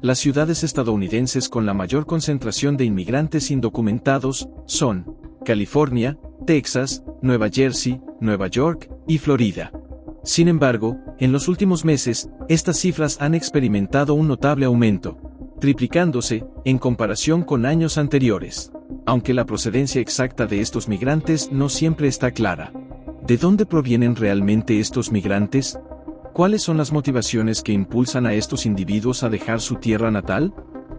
Las ciudades estadounidenses con la mayor concentración de inmigrantes indocumentados son California, Texas, Nueva Jersey, Nueva York y Florida. Sin embargo, en los últimos meses, estas cifras han experimentado un notable aumento, triplicándose en comparación con años anteriores. Aunque la procedencia exacta de estos migrantes no siempre está clara. ¿De dónde provienen realmente estos migrantes? ¿Cuáles son las motivaciones que impulsan a estos individuos a dejar su tierra natal?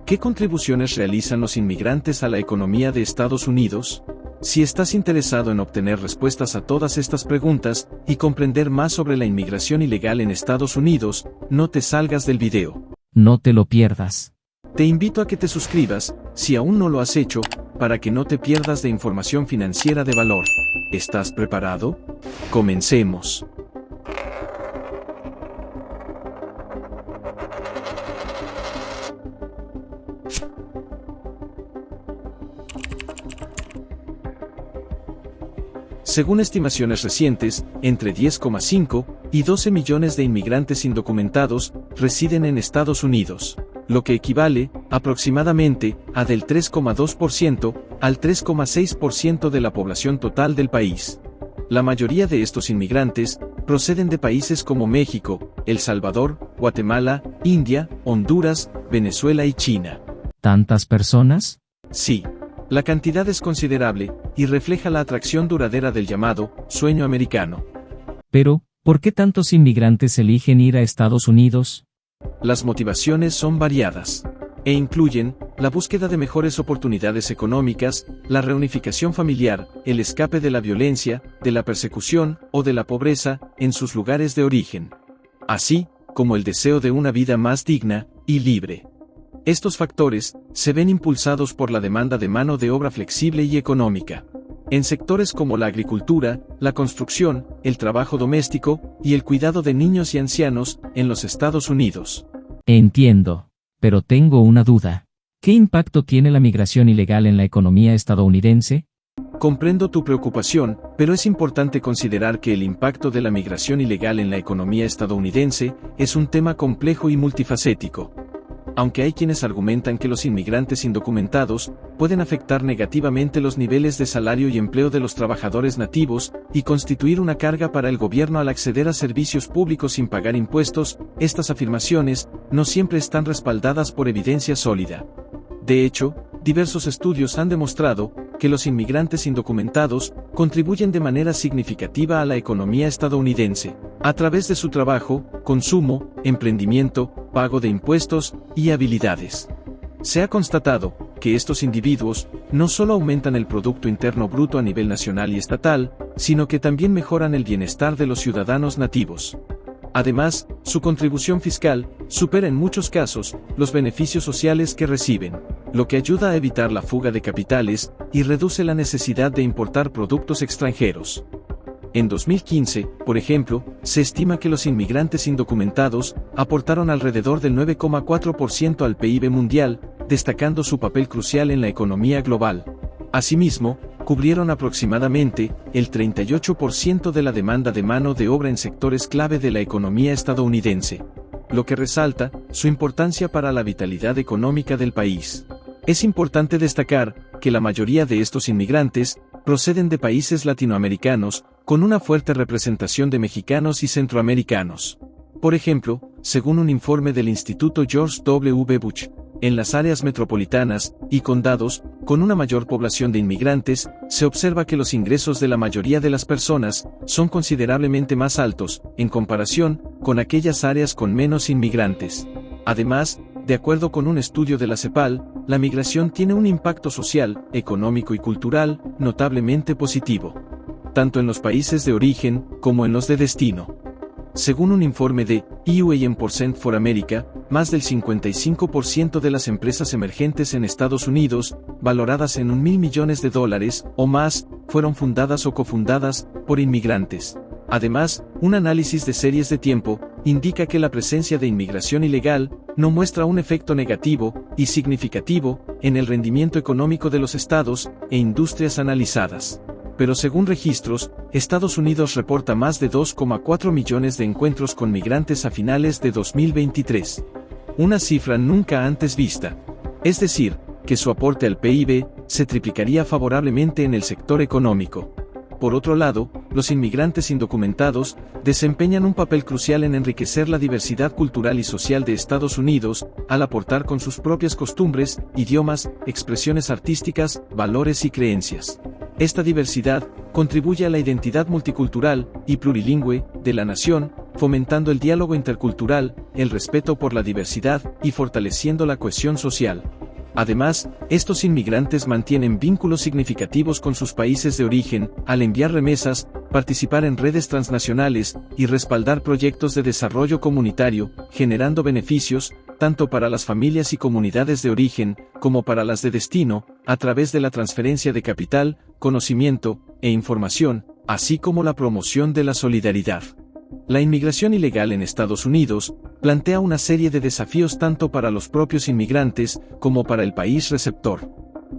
¿Qué contribuciones realizan los inmigrantes a la economía de Estados Unidos? Si estás interesado en obtener respuestas a todas estas preguntas y comprender más sobre la inmigración ilegal en Estados Unidos, no te salgas del video. No te lo pierdas. Te invito a que te suscribas, si aún no lo has hecho, para que no te pierdas de información financiera de valor. ¿Estás preparado? Comencemos. Según estimaciones recientes, entre 10,5 y 12 millones de inmigrantes indocumentados residen en Estados Unidos, lo que equivale, aproximadamente, a del 3,2% al 3,6% de la población total del país. La mayoría de estos inmigrantes proceden de países como México, El Salvador, Guatemala, India, Honduras, Venezuela y China. ¿Tantas personas? Sí. La cantidad es considerable, y refleja la atracción duradera del llamado sueño americano. Pero, ¿por qué tantos inmigrantes eligen ir a Estados Unidos? Las motivaciones son variadas, e incluyen la búsqueda de mejores oportunidades económicas, la reunificación familiar, el escape de la violencia, de la persecución o de la pobreza en sus lugares de origen, así como el deseo de una vida más digna y libre. Estos factores se ven impulsados por la demanda de mano de obra flexible y económica, en sectores como la agricultura, la construcción, el trabajo doméstico y el cuidado de niños y ancianos en los Estados Unidos. Entiendo, pero tengo una duda. ¿Qué impacto tiene la migración ilegal en la economía estadounidense? Comprendo tu preocupación, pero es importante considerar que el impacto de la migración ilegal en la economía estadounidense es un tema complejo y multifacético. Aunque hay quienes argumentan que los inmigrantes indocumentados pueden afectar negativamente los niveles de salario y empleo de los trabajadores nativos y constituir una carga para el gobierno al acceder a servicios públicos sin pagar impuestos, estas afirmaciones no siempre están respaldadas por evidencia sólida. De hecho, diversos estudios han demostrado que los inmigrantes indocumentados contribuyen de manera significativa a la economía estadounidense, a través de su trabajo, consumo, emprendimiento, pago de impuestos y habilidades. Se ha constatado que estos individuos no solo aumentan el Producto Interno Bruto a nivel nacional y estatal, sino que también mejoran el bienestar de los ciudadanos nativos. Además, su contribución fiscal supera en muchos casos los beneficios sociales que reciben, lo que ayuda a evitar la fuga de capitales y reduce la necesidad de importar productos extranjeros. En 2015, por ejemplo, se estima que los inmigrantes indocumentados aportaron alrededor del 9,4% al PIB mundial, destacando su papel crucial en la economía global. Asimismo, cubrieron aproximadamente el 38% de la demanda de mano de obra en sectores clave de la economía estadounidense, lo que resalta su importancia para la vitalidad económica del país. Es importante destacar que la mayoría de estos inmigrantes proceden de países latinoamericanos, con una fuerte representación de mexicanos y centroamericanos. Por ejemplo, según un informe del Instituto George W. Bush, en las áreas metropolitanas y condados, con una mayor población de inmigrantes, se observa que los ingresos de la mayoría de las personas son considerablemente más altos, en comparación con aquellas áreas con menos inmigrantes. Además, de acuerdo con un estudio de la CEPAL, la migración tiene un impacto social, económico y cultural notablemente positivo, tanto en los países de origen como en los de destino. Según un informe de UAM% for America, más del 55% de las empresas emergentes en Estados Unidos, valoradas en $1.000 millones o más, fueron fundadas o cofundadas por inmigrantes. Además, un análisis de series de tiempo indica que la presencia de inmigración ilegal no muestra un efecto negativo y significativo en el rendimiento económico de los estados e industrias analizadas. Pero según registros, Estados Unidos reporta más de 2,4 millones de encuentros con migrantes a finales de 2023. una cifra nunca antes vista. Es decir, que su aporte al PIB se triplicaría favorablemente en el sector económico. Por otro lado, los inmigrantes indocumentados desempeñan un papel crucial en enriquecer la diversidad cultural y social de Estados Unidos, al aportar con sus propias costumbres, idiomas, expresiones artísticas, valores y creencias. Esta diversidad contribuye a la identidad multicultural y plurilingüe de la nación, fomentando el diálogo intercultural, el respeto por la diversidad y fortaleciendo la cohesión social. Además, estos inmigrantes mantienen vínculos significativos con sus países de origen, al enviar remesas, participar en redes transnacionales y respaldar proyectos de desarrollo comunitario, generando beneficios, tanto para las familias y comunidades de origen, como para las de destino, a través de la transferencia de capital, conocimiento e información, así como la promoción de la solidaridad. La inmigración ilegal en Estados Unidos plantea una serie de desafíos tanto para los propios inmigrantes como para el país receptor.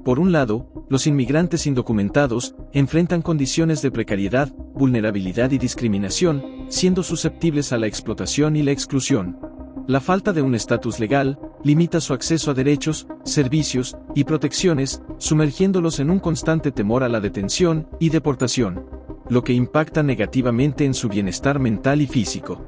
Por un lado, los inmigrantes indocumentados enfrentan condiciones de precariedad, vulnerabilidad y discriminación, siendo susceptibles a la explotación y la exclusión. La falta de un estatus legal limita su acceso a derechos, servicios y protecciones, sumergiéndolos en un constante temor a la detención y deportación, lo que impacta negativamente en su bienestar mental y físico.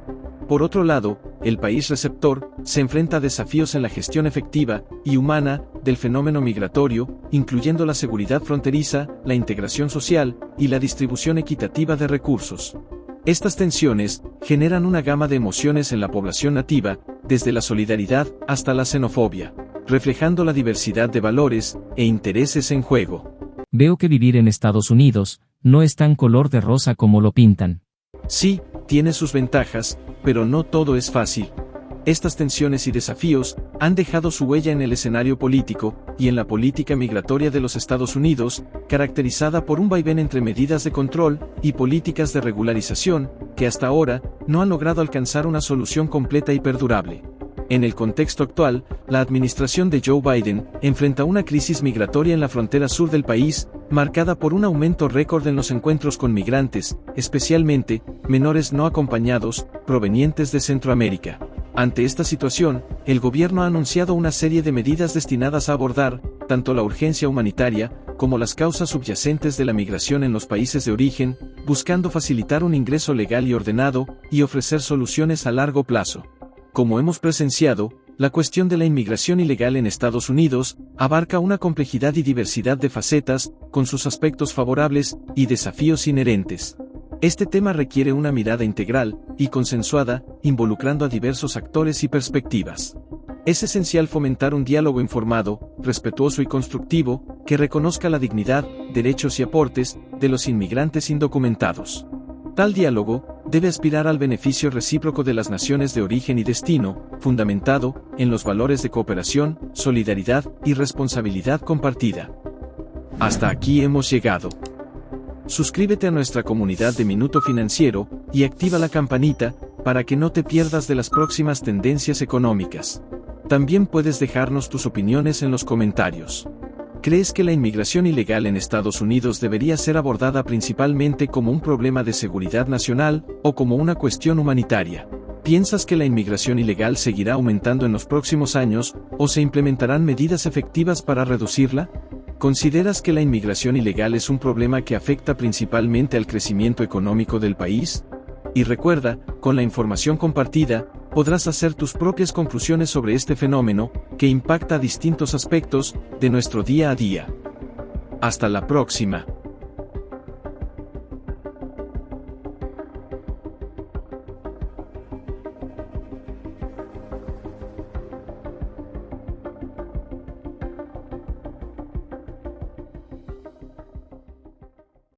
Por otro lado, el país receptor se enfrenta a desafíos en la gestión efectiva y humana del fenómeno migratorio, incluyendo la seguridad fronteriza, la integración social y la distribución equitativa de recursos. Estas tensiones generan una gama de emociones en la población nativa, desde la solidaridad hasta la xenofobia, reflejando la diversidad de valores e intereses en juego. Veo que vivir en Estados Unidos no es tan color de rosa como lo pintan. Sí, tiene sus ventajas, pero no todo es fácil. Estas tensiones y desafíos han dejado su huella en el escenario político y en la política migratoria de los Estados Unidos, caracterizada por un vaivén entre medidas de control y políticas de regularización, que hasta ahora no han logrado alcanzar una solución completa y perdurable. En el contexto actual, la administración de Joe Biden enfrenta una crisis migratoria en la frontera sur del país, marcada por un aumento récord en los encuentros con migrantes, especialmente menores no acompañados, provenientes de Centroamérica. Ante esta situación, el gobierno ha anunciado una serie de medidas destinadas a abordar tanto la urgencia humanitaria como las causas subyacentes de la migración en los países de origen, buscando facilitar un ingreso legal y ordenado y ofrecer soluciones a largo plazo. Como hemos presenciado, la cuestión de la inmigración ilegal en Estados Unidos abarca una complejidad y diversidad de facetas, con sus aspectos favorables y desafíos inherentes. Este tema requiere una mirada integral y consensuada, involucrando a diversos actores y perspectivas. Es esencial fomentar un diálogo informado, respetuoso y constructivo, que reconozca la dignidad, derechos y aportes de los inmigrantes indocumentados. Tal diálogo debe aspirar al beneficio recíproco de las naciones de origen y destino, fundamentado en los valores de cooperación, solidaridad y responsabilidad compartida. Hasta aquí hemos llegado. Suscríbete a nuestra comunidad de Minuto Financiero y activa la campanita para que no te pierdas de las próximas tendencias económicas. También puedes dejarnos tus opiniones en los comentarios. ¿Crees que la inmigración ilegal en Estados Unidos debería ser abordada principalmente como un problema de seguridad nacional o como una cuestión humanitaria? ¿Piensas que la inmigración ilegal seguirá aumentando en los próximos años o se implementarán medidas efectivas para reducirla? ¿Consideras que la inmigración ilegal es un problema que afecta principalmente al crecimiento económico del país? Y recuerda, con la información compartida, podrás hacer tus propias conclusiones sobre este fenómeno, que impacta distintos aspectos de nuestro día a día. Hasta la próxima.